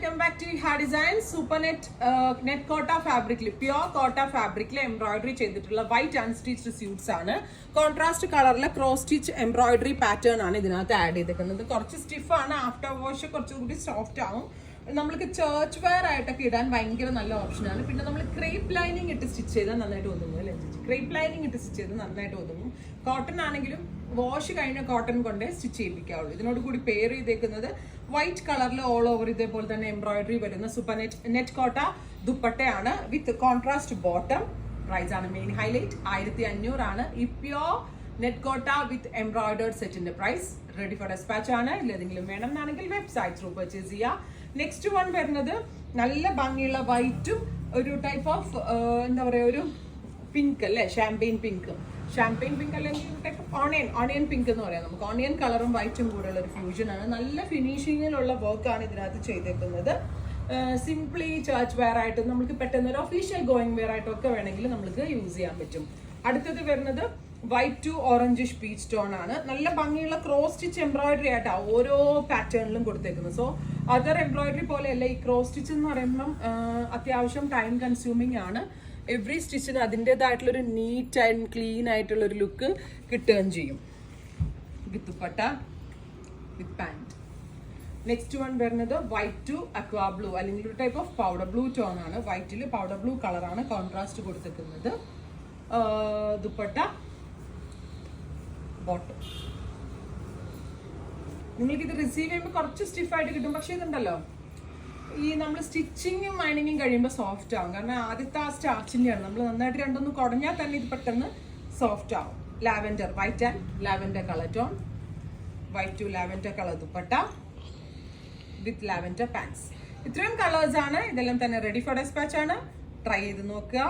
welcome back to Hair Design. Super net cotta fabric, pure cotta fabric embroidery ചെയ്തിട്ടുള്ള white unstitched suits ആണ്. Contrast കളറിലെ cross stitch embroidery pattern ആണ് ഇതിനകത്ത് add ചെയ്തിരിക്കുന്നത്. കുറച്ച് stiff ആണ്, ആഫ്റ്റർ വാഷ് കുറച്ചുകൂടി സോഫ്റ്റ് ആവും. നമ്മൾക്ക് ചേർച്ച് വെയർ ആയിട്ടൊക്കെ ഇടാൻ ഭയങ്കര നല്ല ഓപ്ഷനാണ്. പിന്നെ നമ്മൾ ക്രേപ്പ് ലൈനിങ് ഇട്ട് സ്റ്റിച്ച് ചെയ്താൽ നന്നായിട്ട് ഒതുങ്ങും അല്ലേ? ക്രേപ്പ് ലൈനിങ് ഇട്ട് സ്റ്റിച്ച് ചെയ്ത് നന്നായിട്ട് ഒതുങ്ങും. കോട്ടൺ ആണെങ്കിലും വാഷ് കഴിഞ്ഞ കോട്ടൺ കൊണ്ടേ സ്റ്റിച്ച് ചെയ്യിപ്പിക്കാവുള്ളൂ. ഇതിനോട് കൂടി പെയർ ചെയ്തേക്കുന്നത് വൈറ്റ് കളറിൽ ഓൾ ഓവർ ഇതേപോലെ തന്നെ എംബ്രോയിഡറി വരുന്ന സൂപ്പർ നെറ്റ് കോട്ട ദുപ്പട്ടയാണ് വിത്ത് കോൺട്രാസ്റ്റ് ബോട്ടം. പ്രൈസ് ആണ് മെയിൻ ഹൈലൈറ്റ്. 1500 ആണ് ഈ പ്യോർ നെറ്റ് കോട്ട വിത്ത് എംബ്രോയിഡേർഡ് സെറ്റിന്റെ പ്രൈസ്. റെഡി ഫോർ ഡെസ്പാച്ച് ആണ്. ഇല്ലെങ്കിലും വേണം എന്നാണെങ്കിൽ വെബ്സൈറ്റ് ത്രൂ പർച്ചേസ് ചെയ്യാം. നെക്സ്റ്റ് വൺ വരുന്നത് നല്ല ഭംഗിയുള്ള വൈറ്റും ഒരു ടൈപ്പ് ഓഫ് എന്താ പറയുക, ഒരു പിങ്ക് അല്ലേ, ഷാമ്പെയിൻ പിങ്ക് അല്ലെങ്കിൽ ഓണിയൻ പിങ്ക് എന്ന് പറയാം നമുക്ക്. ഓണിയൻ കളറും വൈറ്റും കൂടെയുള്ള ഒരു ഫ്യൂഷൻ ആണ്. നല്ല ഫിനിഷിങ്ങിലുള്ള വർക്കാണ് ഇതിനകത്ത് ചെയ്തേക്കുന്നത്. സിംപ്ലി ചർച്ച് വെയർ ആയിട്ടും നമുക്ക് പെട്ടെന്ന് ഒരു ഒഫീഷ്യൽ ഗോയിങ് വെയർ ആയിട്ടും ഒക്കെ വേണമെങ്കിൽ നമുക്ക് യൂസ് ചെയ്യാൻ പറ്റും. അടുത്തത് വരുന്നത് white to orangish peach tone ആണ്. നല്ല ഭംഗിയുള്ള ക്രോസ് സ്റ്റിച്ച് എംബ്രോയിഡറി ആയിട്ടാണ് ഓരോ പാറ്റേണിലും കൊടുത്തേക്കുന്നത്. സോ അതർ എംബ്രോയിഡറി പോലെയല്ല ഈ ക്രോസ് സ്റ്റിച്ച് എന്ന് പറയുമ്പം അത്യാവശ്യം ടൈം കൺസ്യൂമിങ് ആണ്. എവറി സ്റ്റിച്ചിന് അതിൻ്റെതായിട്ടുള്ളൊരു നീറ്റ് ആൻഡ് ക്ലീൻ ആയിട്ടുള്ളൊരു ലുക്ക് കിട്ടുകയും ചെയ്യും. With dupatta with pant. Next one വരുന്നത് വൈറ്റ് ടു അക്വാ ബ്ലൂ അല്ലെങ്കിൽ ഒരു type of powder blue tone ആണ്. വൈറ്റിൽ പൗഡർ ബ്ലൂ കളറാണ് കോൺട്രാസ്റ്റ് കൊടുത്തിരിക്കുന്നത്. ദുപ്പട്ട ബോട്ടം. നിങ്ങൾക്ക് ഇത് റിസീവ് ചെയ്യുമ്പോൾ കുറച്ച് സ്റ്റിഫായിട്ട് കിട്ടും. പക്ഷെ ഇതുണ്ടല്ലോ, ഈ നമ്മൾ സ്റ്റിച്ചിങ്ങും മൈനിങ്ങും കഴിയുമ്പോൾ സോഫ്റ്റ് ആവും. കാരണം ആദ്യത്തെ ആ സ്റ്റാർച്ചിൻ്റെയാണ്. നമ്മൾ നന്നായിട്ട് രണ്ടൊന്ന് കുടഞ്ഞാൽ തന്നെ ഇത് പെട്ടെന്ന് സോഫ്റ്റ് ആവും. Lavender, white and lavender colour tone. White to lavender colour dupatta with lavender pants. ഇത്രയും കളേഴ്സ് ആണ്. ഇതെല്ലാം തന്നെ റെഡി ഫോർ ഡെസ്പാച്ച് ആണ്. ട്രൈ ചെയ്ത് നോക്കുക.